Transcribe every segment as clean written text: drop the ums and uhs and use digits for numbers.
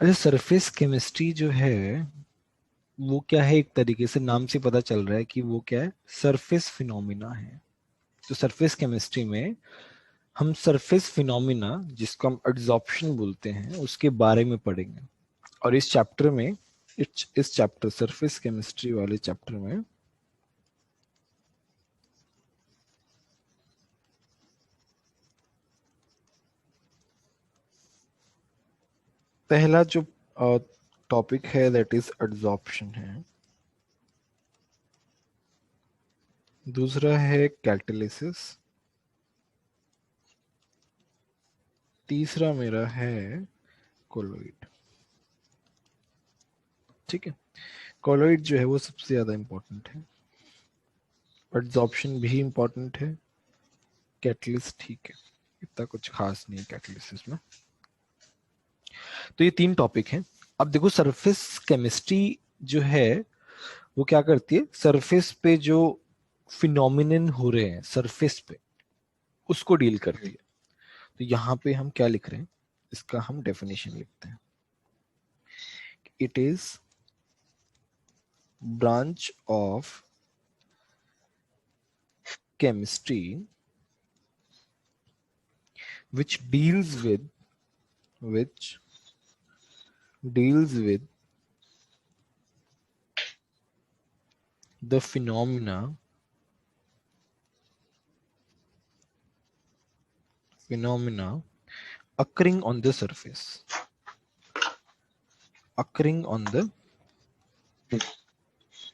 अच्छा, surface chemistry जो है वो क्या है, एक तरीके से नाम से पता चल रहा है कि वो क्या है, सरफेस फिनोमिना है। तो सरफेस केमिस्ट्री में हम सरफेस फिनोमिना, जिसको हम एड्सॉर्प्शन बोलते हैं, उसके बारे में पढ़ेंगे। और इस चैप्टर में, इस चैप्टर सरफेस केमिस्ट्री वाले चैप्टर में पहला जो टॉपिक है दैट इज एड्सॉर्प्शन है, दूसरा है कैटालिसिस, तीसरा मेरा है कोलोइड। ठीक है, कोलोइड जो है वो सबसे ज्यादा इंपॉर्टेंट है, एड्सॉर्प्शन भी इंपॉर्टेंट है, कैटलिस्ट ठीक है, इतना कुछ खास नहीं कैटलिसिस में। तो ये तीन टॉपिक हैं। अब देखो, सरफेस केमिस्ट्री जो है वो क्या करती है, सरफेस पे जो फिनोमिनन हो रहे हैं सरफेस पे, उसको डील करती है। तो यहाँ पे हम क्या लिख रहे हैं, इसका हम डेफिनेशन लिखते हैं, it is branch of chemistry which which deals with the phenomena occurring on the surface, occurring on the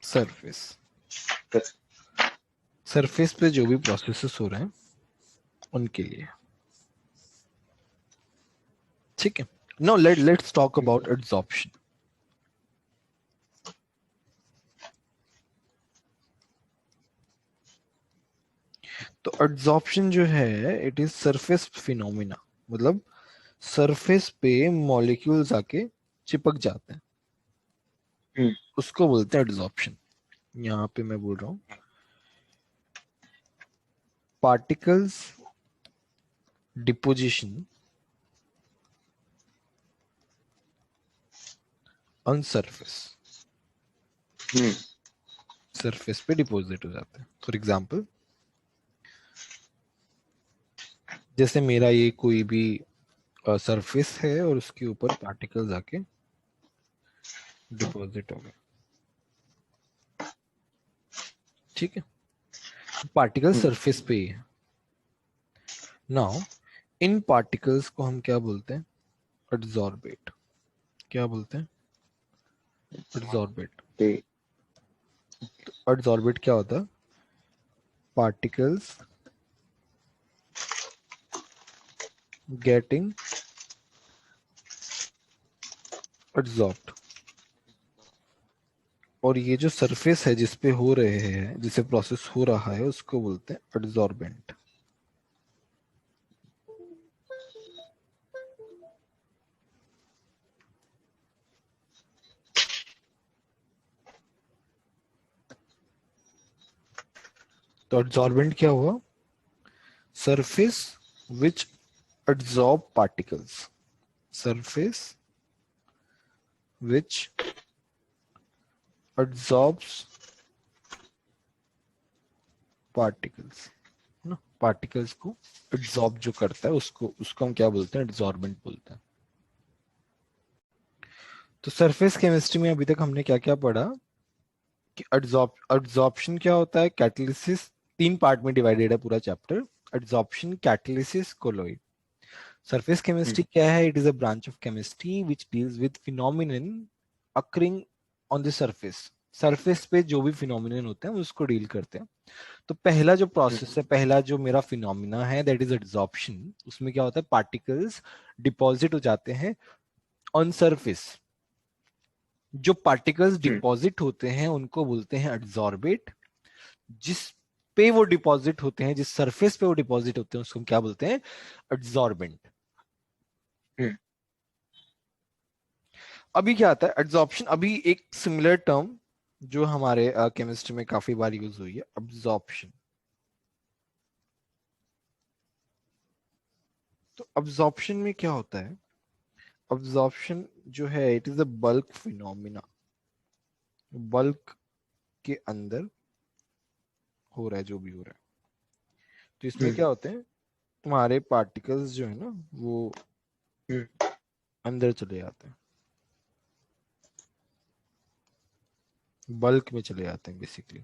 surface, surface पे जो भी प्रोसेसेस हो रहे हैं उनके लिए। ठीक है, now let's talk about adsorption. तो एड्सॉर्प्शन जो है इट इज सरफेस फिनोमिना, मतलब सरफेस पे मॉलिक्यूल्स आके चिपक जाते हैं, उसको बोलते हैं एड्सॉर्प्शन। यहाँ पे मैं बोल रहा हूँ particles deposition on surface, surface पे डिपॉजिट हो जाते हैं। फॉर एग्जांपल, जैसे मेरा ये कोई भी सरफेस है और उसके ऊपर पार्टिकल्स आके डिपॉजिट हो गए। ठीक है, पार्टिकल सरफेस पे ही है। नाउ इन पार्टिकल्स को हम क्या बोलते हैं, एड्सॉर्बेट। क्या बोलते हैं, एड्सॉर्बेट। एड्सॉर्बेट क्या होता है, पार्टिकल्स गेटिंग एड्सॉर्ब्ड। और ये जो सरफेस है जिसपे हो रहे हैं, जिसे प्रोसेस हो रहा है, उसको बोलते हैं एड्सॉर्बेंट। तो एड्सॉर्बेंट क्या हुआ, surface which adsorb particles, surface which adsorbs particles, ना, पार्टिकल्स को एड्सॉर्ब जो करता है उसको उसको हम क्या बोलते हैं, एड्सॉर्बेंट बोलते हैं। तो सरफेस केमिस्ट्री में अभी तक हमने क्या क्या पढ़ा कि एड्सॉर्प्शन क्या होता है, कैटालिसिस, तीन पार्ट में डिवाइडेड है पूरा chapter, adsorption, catalysis, colloid. Surface chemistry क्या है, it is a branch of chemistry which deals with phenomenon occurring on the surface, surface पे जो भी फिनोमिनन होते हैं उसको डील करते हैं। तो पहला जो प्रोसेस है, पहला जो मेरा फिनोमिना है दैट इज एड्सॉर्प्शन। उसमें क्या होता है, पार्टिकल्स डिपॉजिट हो जाते हैं ऑन सरफेस। जो पार्टिकल्स डिपॉजिट होते हैं उनको बोलते हैं एड्सॉर्बेट। जिस पे वो डिपॉजिट होते हैं, जिस सरफेस पे वो डिपॉजिट होते हैं, उसको हम क्या बोलते हैं, एड्सॉर्बेंट। अभी क्या आता है एड्सॉर्प्शन, अभी एक सिमिलर टर्म जो हमारे केमिस्ट्री में काफी बार यूज हुई है, अब्जॉर्प्शन। तो अब्जॉर्प्शन में क्या होता है, अब्जॉर्प्शन जो है it is a bulk phenomena, bulk के अंदर हो रहा है जो भी हो रहा है। तो इसमें क्या होते हैं, तुम्हारे पार्टिकल्स जो है ना वो अंदर चले जाते हैं, बल्क में चले जाते हैं बेसिकली।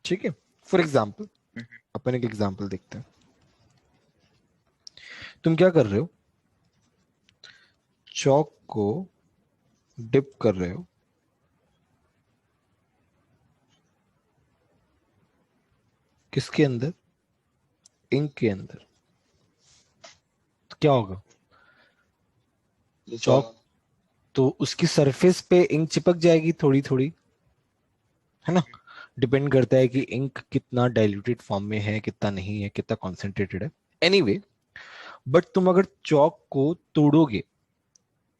ठीक है, फॉर एग्जाम्पल अपन एक एग्जाम्पल देखते हैं। तुम क्या कर रहे हो, चौक को डिप कर रहे हो किसके अंदर, इंक के अंदर। तो क्या होगा, चौक तो उसकी सरफेस पे इंक चिपक जाएगी थोड़ी थोड़ी, है ना। डिपेंड करता है कि इंक कितना डाइल्यूटेड फॉर्म में है, कितना नहीं है, कितना कॉन्सेंट्रेटेड है। एनीवे बट तुम अगर चौक को तोड़ोगे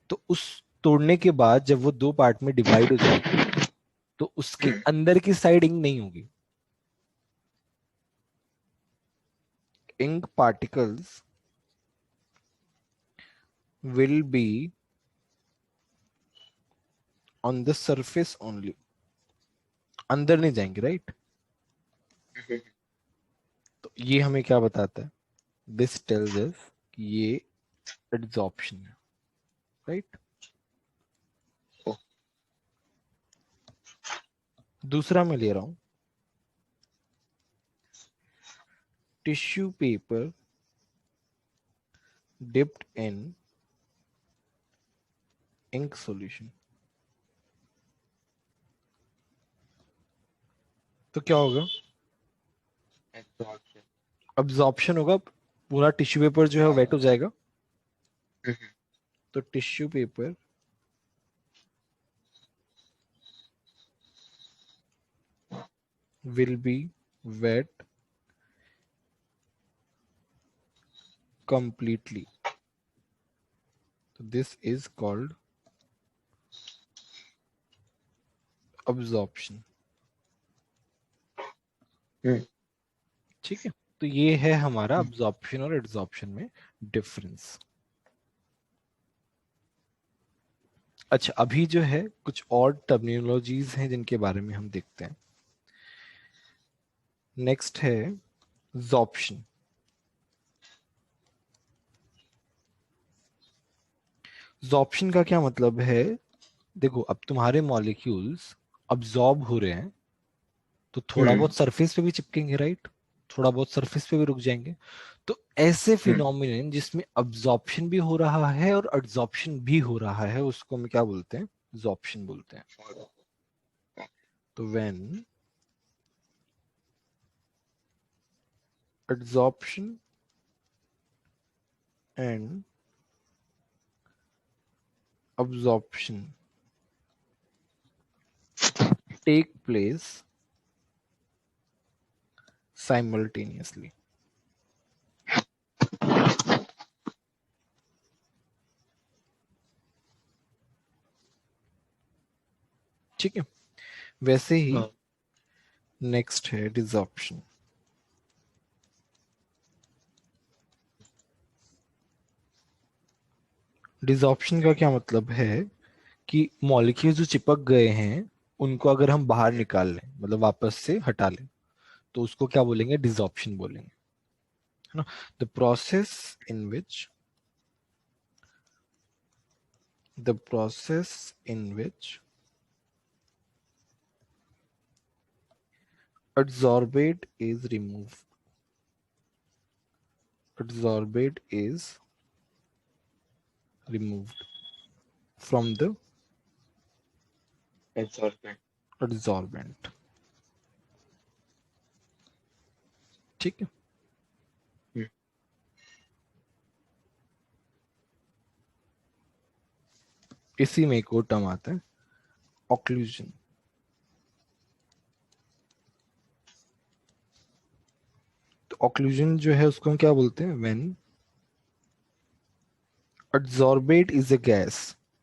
तो उस तोड़ने के बाद जब वो दो पार्ट में डिवाइड हो जाएगी तो उसके अंदर की साइड इंक नहीं होगी। Ink particles will be on the surface only, अंदर नहीं जाएंगे, राइट। तो ये हमें क्या बताता है, दिस टेल्स अस कि ये एड्सॉर्प्शन है, राइट। दूसरा मैं ले रहा हूं, tissue paper dipped in ink solution। तो क्या होगा, अब्जॉर्प्शन होगा, पूरा टिश्यू पेपर जो है वेट हो जाएगा। तो tissue paper will be wet completely, so this is called absorption। ठीक है, तो ये है हमारा अब्जॉर्प्शन और एड्सॉर्प्शन में डिफरेंस। अच्छा, अभी जो है कुछ और टर्मिनोलॉजीज हैं जिनके बारे में हम देखते हैं। नेक्स्ट है जॉर्प्शन। जॉर्प्शन का क्या मतलब है, देखो अब तुम्हारे मॉलिक्यूल्स अब्जॉर्ब हो रहे हैं तो थोड़ा बहुत सरफेस पे भी चिपकेंगे, राइट, थोड़ा बहुत सरफेस पे भी रुक जाएंगे। तो ऐसे फिनोमिनन जिसमें अब्जॉर्प्शन भी हो रहा है और एड्सॉर्प्शन भी हो रहा है उसको हम क्या बोलते हैं, जॉर्प्शन बोलते हैं। तो when adsorption and absorption take place simultaneously। ठीक है, वैसे ही नेक्स्ट है डिसॉर्प्शन। डिसॉर्प्शन का क्या मतलब है कि मॉलिक्यूल जो चिपक गए हैं उनको अगर हम बाहर निकाल लें, मतलब वापस से हटा लें, तो उसको क्या बोलेंगे, डिसॉर्प्शन बोलेंगे, है ना। The process in which the process in which adsorbate is removed, adsorbate is removed from the adsorbent। ठीक है, इसी में एक और टर्म आता है ऑक्लूजन। तो ऑक्लूजन जो है उसको हम क्या बोलते हैं, when adsorbate is a gas,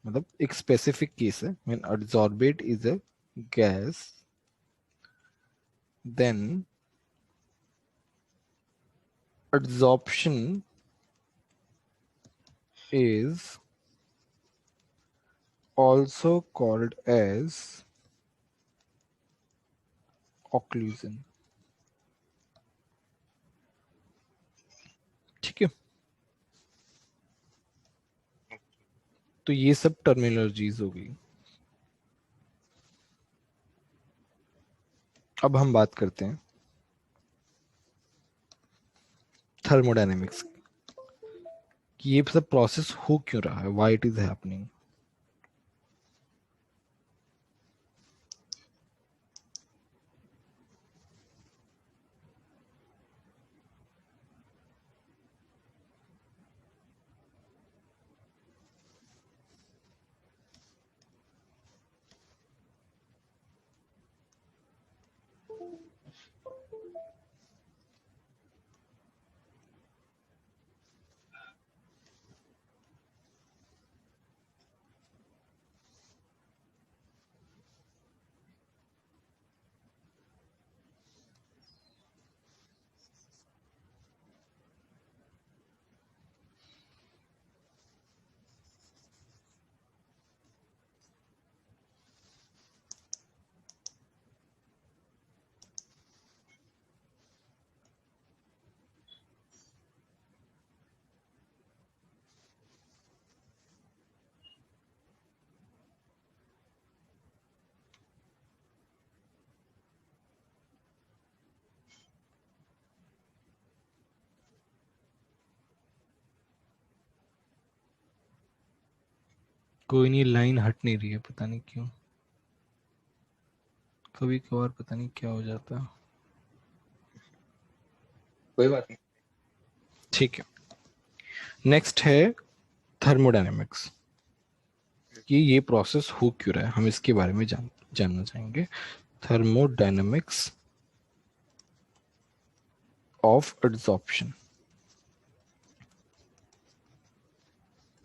मतलब एक स्पेसिफिक केस है, when adsorbate is a gas then adsorption is also called as occlusion. ठीक है, तो ये सब टर्मिनोलॉजीज हो गई। अब हम बात करते हैं थर्मोडायनेमिक्स, कि ये सब प्रोसेस हो क्यों रहा है, व्हाई इट इज हैपनिंग। कोई नहीं, लाइन हट नहीं रही है, पता नहीं क्यों, कभी कभार पता नहीं क्या हो जाता है। कोई बात नहीं। ठीक है, नेक्स्ट है थर्मोडायनेमिक्स, कि ये प्रोसेस हो क्यों रहा है, हम इसके बारे में जानना चाहेंगे। Thermodynamics of adsorption.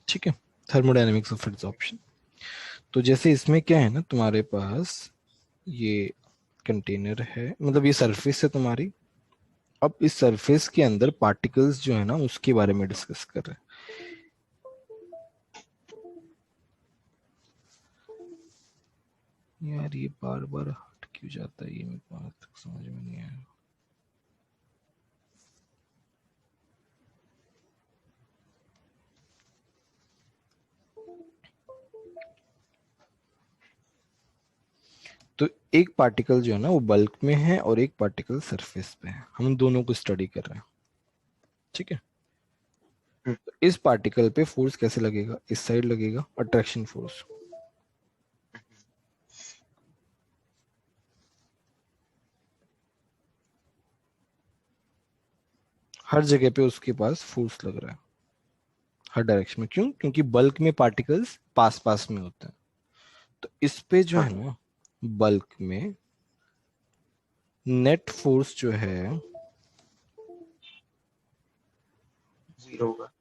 ठीक है, थर्मोडायनेमिक्स ऑफ एड्सॉर्प्शन। तो जैसे इसमें क्या है ना, तुम्हारे पास ये कंटेनर है, मतलब ये सरफेस है तुम्हारी। अब इस सरफेस के अंदर पार्टिकल्स जो है ना, उसके बारे में डिस्कस कर रहे हैं। यार ये बार बार हट क्यों जाता है, ये मेरे को आज तक समझ में नहीं आया। तो एक पार्टिकल जो है ना, वो बल्क में है और एक पार्टिकल सरफेस पे है, हम दोनों को स्टडी कर रहे हैं। ठीक है, हम्म, तो इस पार्टिकल पे फोर्स कैसे लगेगा, इस साइड लगेगा, अट्रैक्शन फोर्स। हर जगह पे उसके पास फोर्स लग रहा है, हर डायरेक्शन में। क्यों? क्योंकि बल्क में पार्टिकल्स पास पास में होते हैं। तो इस पे जो हाँ है ना, बल्क में नेट फोर्स जो है, जीरो होगा।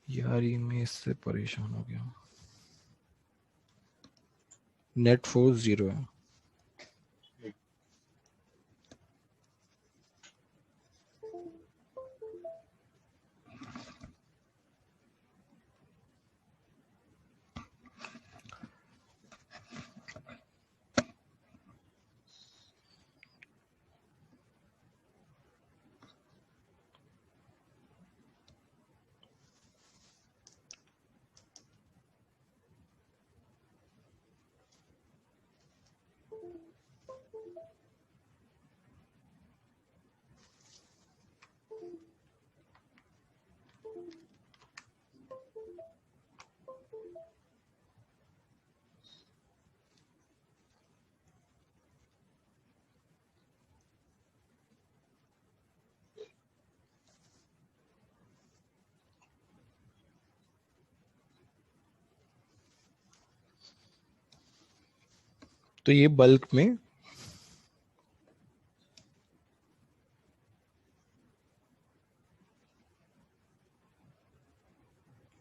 यार ये मैं इससे परेशान हो गया, नेट फोर्स जीरो है। तो ये बल्क में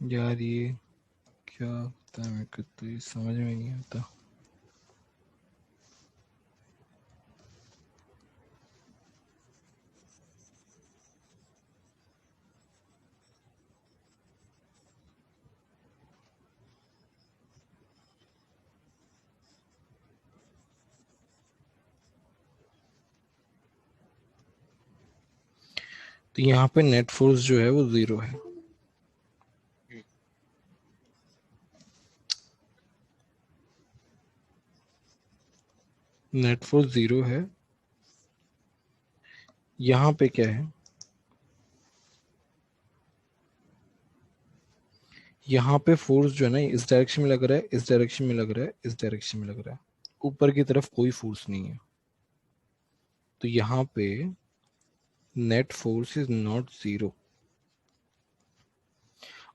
यार ये क्या होता है, मेरे को तो ये समझ में नहीं आता। तो यहाँ पे नेट फोर्स जो है वो 0 है। नेट फोर्स 0 है। यहाँ पे क्या है, यहाँ पे फोर्स जो है ना इस डायरेक्शन में लग रहा है, इस डायरेक्शन में लग रहा है, इस डायरेक्शन में लग रहा है, ऊपर की तरफ कोई फोर्स नहीं है। तो यहाँ पे नेट फोर्स इज नॉट 0।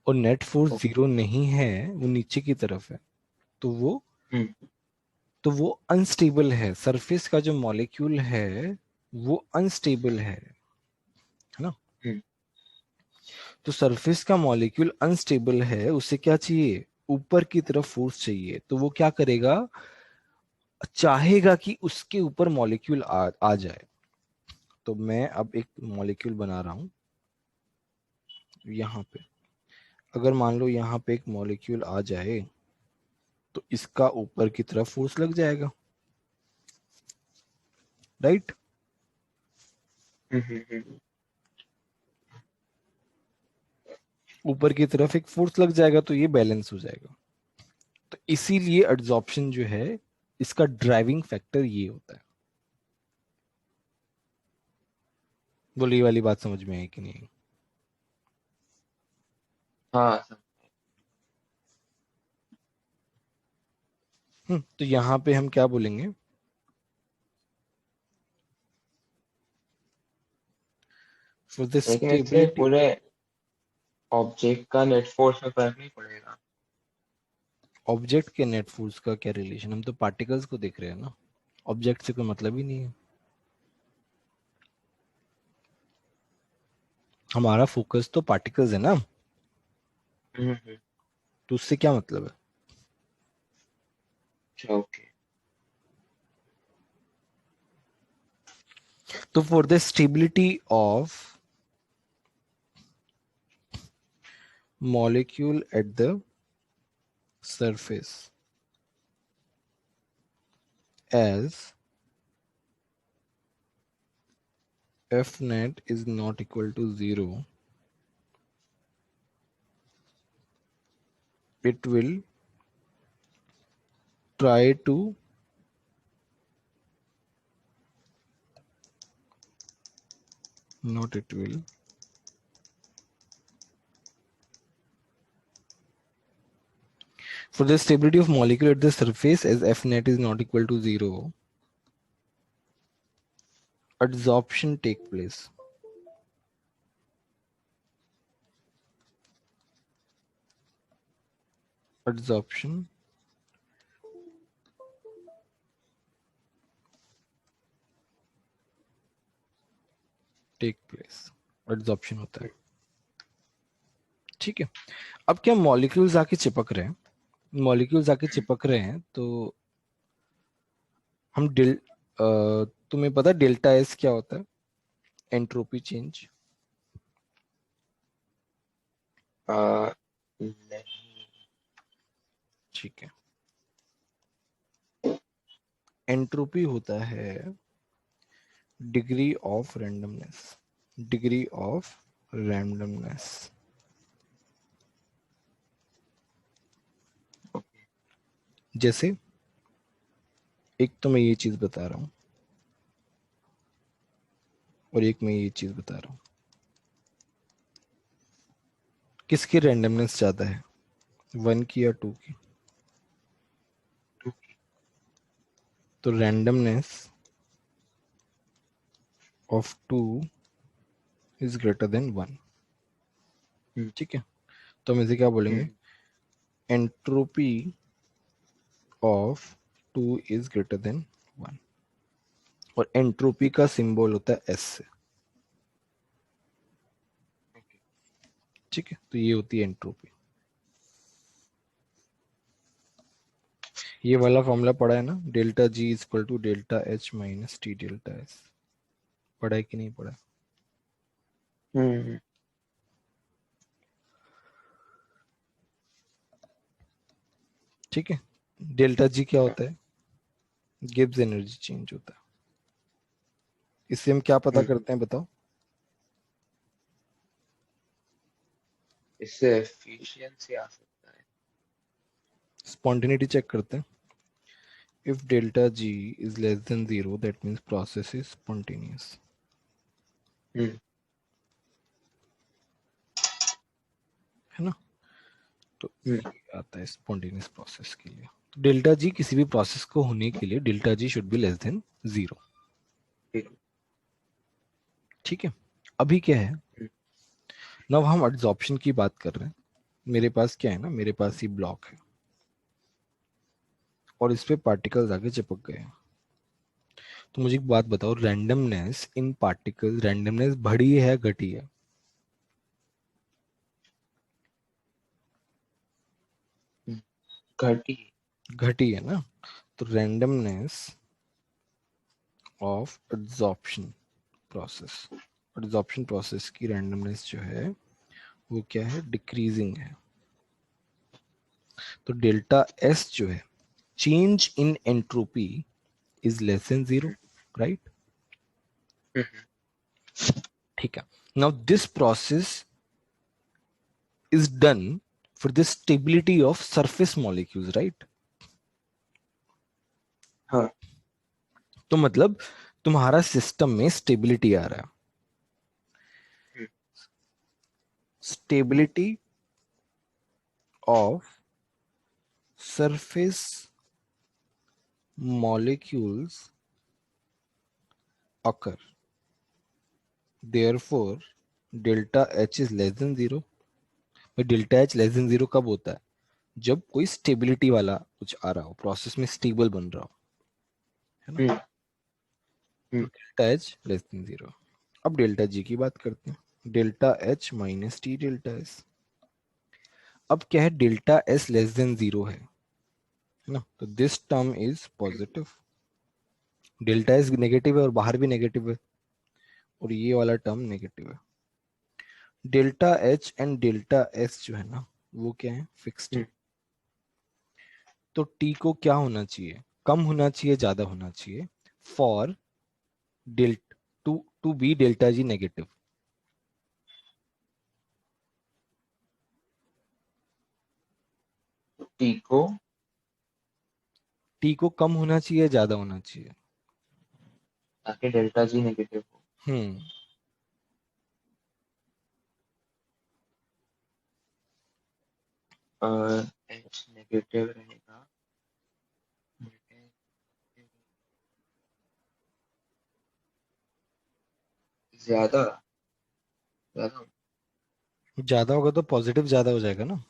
और नेट फोर्स ओके। 0 नहीं है, वो नीचे की तरफ है। तो वो तो वो अनस्टेबल है। सरफेस का जो मॉलिक्यूल है वो अनस्टेबल है ना। तो सरफेस का मॉलिक्यूल अनस्टेबल है, उसे क्या चाहिए, ऊपर की तरफ फोर्स चाहिए। तो वो क्या करेगा, चाहेगा कि उसके ऊपर मॉलिक्यूल आ जाए। तो मैं अब एक मॉलिक्यूल बना रहा हूं यहाँ पे। अगर मान लो यहाँ पे एक मॉलिक्यूल आ जाए तो इसका ऊपर की तरफ फोर्स लग जाएगा, राइट। ऊपर की तरफ एक फोर्स लग जाएगा तो ये बैलेंस हो जाएगा। तो इसीलिए एड्सॉर्प्शन जो है इसका ड्राइविंग फैक्टर ये होता है। बोलो ये वाली बात समझ में आई कि नहीं। हाँ सर। तो यहाँ पे हम क्या बोलेंगे, फॉर द लेकिन इससे स्टेबिलिटी। पूरे ऑब्जेक्ट का नेट फोर्स में फर्क नहीं पड़ेगा। ऑब्जेक्ट के नेट फोर्स का क्या रिलेशन, हम तो पार्टिकल्स को देख रहे हैं ना, ऑब्जेक्ट से कोई मतलब ही नहीं है। हमारा फोकस तो पार्टिकल्स है ना, तो उससे क्या मतलब है। अच्छा ओके। तो for the stability of molecule at the surface as F net is not equal to 0, it will try to not it will for the stability of molecule at the surface as F net is not equal to 0, adsorption take place. Adsorption take place. adsorption होता है, ठीक है। अब क्या molecules आके चिपक रहे हैं, मॉलिक्यूल्स आके चिपक रहे हैं तो हम तुम्हें पता है डेल्टा एस क्या होता है, एंट्रोपी चेंज। नहीं। ठीक है, एंट्रोपी होता है degree of randomness, degree of randomness. जैसे एक तो मैं ये चीज बता रहा हूं और एक मैं ये चीज बता रहा हूं, किसकी रैंडमनेस ज्यादा है, 1 की या 2 की। तो randomness of 2 is greater than 1, ठीक है। तो हम इसे क्या बोलेंगे, entropy of 2 is greater than 1। और एंट्रोपी का सिंबल होता है एस से, ठीक है। तो ये होती है एंट्रोपी। ये वाला फॉर्मूला पढ़ा है ना, delta G is equal to delta H minus T delta S, पढ़ा है कि नहीं पढ़ा। ठीक है। डेल्टा जी क्या होता है, गिब्स एनर्जी चेंज होता है। इससे हम क्या पता करते हैं बताओ, इससे एफिशिएंसी आ सकता है। स्पॉन्टेनिटी चेक करते हैं. If delta G is less than 0, that means process is spontaneous. हम्म है ना. तो हम्म ये आता है स्पॉन्टेनियस प्रोसेस के लिए. तो डेल्टा जी किसी भी प्रोसेस को होने के लिए delta G should be less than 0. ठीक। ठीक है. अभी क्या है, हम्म नव हम एड्सॉर्प्शन की बात कर रहे हैं. मेरे पास क्या है ना, मेरे पास ये ब्लॉक है और इस पे पार्टिकल्स आगे चिपक गए हैं. तो मुझे एक बात बताओ, रैंडमनेस इन पार्टिकल, रैंडमनेस बढ़ी है घटी है? हम्म, घटी। घटी है ना. तो randomness of adsorption process, adsorption process की रैंडमनेस जो है वो क्या है, डिक्रीजिंग है. तो डेल्टा एस जो है, change in entropy is less than 0, right. Hmm ठीक है. Now this process is done for the stability of surface molecules, right. हाँ। तो मतलब तुम्हारा सिस्टम में स्टेबिलिटी आ रहा है. Hmm stability of surface molecules occur, therefore delta h is less than 0. Delta H less than 0 कब होता है? जब कोई स्टेबिलिटी वाला कुछ आ रहा हो, प्रोसेस में स्टेबल बन रहा हो, है ना. हम्म तो हम्म डेल्टा एच लेस देन 0. अब डेल्टा जी की बात करते हैं. Delta H minus T delta S. अब क्या है, डेल्टा एस लेस देन 0 है ना. तो this term is positive. Delta S negative है और बाहर भी नेगेटिव है, और ये वाला टर्म नेगेटिव है. Delta H and delta S जो है ना, वो क्या है, फिक्स्ड है. हम्म, तो टी को क्या होना चाहिए, कम होना चाहिए ज्यादा होना चाहिए, for del to be delta G negative. T को टी को कम होना चाहिए ज्यादा होना चाहिए. ताकि डेल्टा जी नेगेटिव हो। हम्म. और एच नेगेटिव रहेगा। ज्यादा ज्यादा ज्यादा होगा तो पॉजिटिव ज्यादा हो जाएगा ना.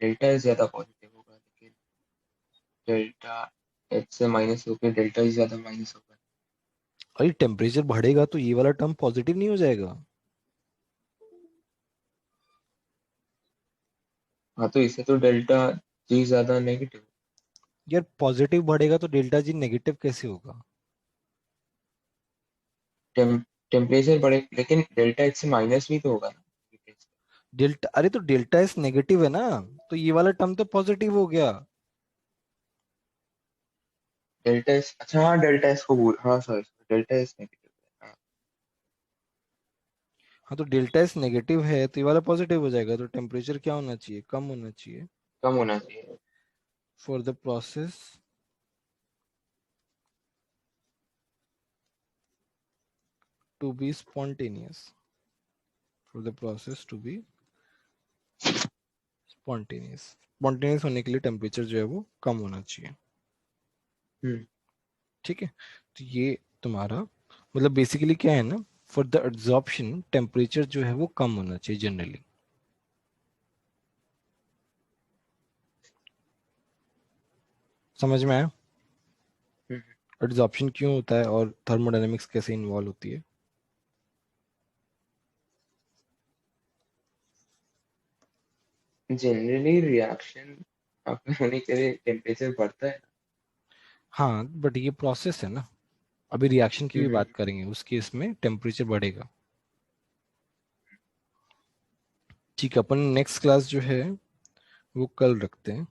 डेल्टा एच ज्यादा पॉजिटिव होगा, लेकिन डेल्टा एच से माइनस होकर डेल्टा ही ज्यादा माइनस होगा। अरे टेम्परेचर बढ़ेगा तो ये वाला टर्म पॉजिटिव नहीं हो जाएगा? हाँ, तो इससे तो डेल्टा जी ज्यादा नेगेटिव। यार पॉजिटिव बढ़ेगा तो डेल्टा जी नेगेटिव कैसे होगा? टेम टेम्परेचर बढ़े, लेकिन डेल्टा एच से माइनस भी तो होगा ना। डेल्टा, अरे तो डेल्टा एस नेगेटिव है ना, तो ये वाला टर्म तो पॉजिटिव हो गया. डेल्टा एच, अच्छा हाँ, डेल्टा एच को बोल, हाँ सॉरी, डेल्टा एच नेगेटिव है, हाँ। हाँ तो डेल्टा एस नेगेटिव है तो ये वाला पॉजिटिव हो जाएगा. तो टेम्परेचर क्या होना चाहिए, कम होना चाहिए, कम होना चाहिए। For the process to be spontaneous, for the process to be spontaneous. Spontaneous होने के लिए टेम्परेचर जो है वो कम होना चाहिए. हम्म ठीक है. तो ये तुम्हारा मतलब बेसिकली क्या है ना, फॉर द एब्जॉर्प्शन टेम्परेचर जो है वो कम होना चाहिए जनरली. समझ में आया हम्म। एब्जॉर्प्शन क्यों होता है और थर्मोडायनेमिक्स कैसे इन्वॉल्व होती है? जनरली रिएक्शन होने के लिए टेम्परेचर बढ़ता है। हाँ बट ये प्रोसेस है ना, अभी रिएक्शन की भी हम्म बात करेंगे, उस केस में टेम्परेचर बढ़ेगा. ठीक है, अपन नेक्स्ट क्लास जो है वो कल रखते हैं.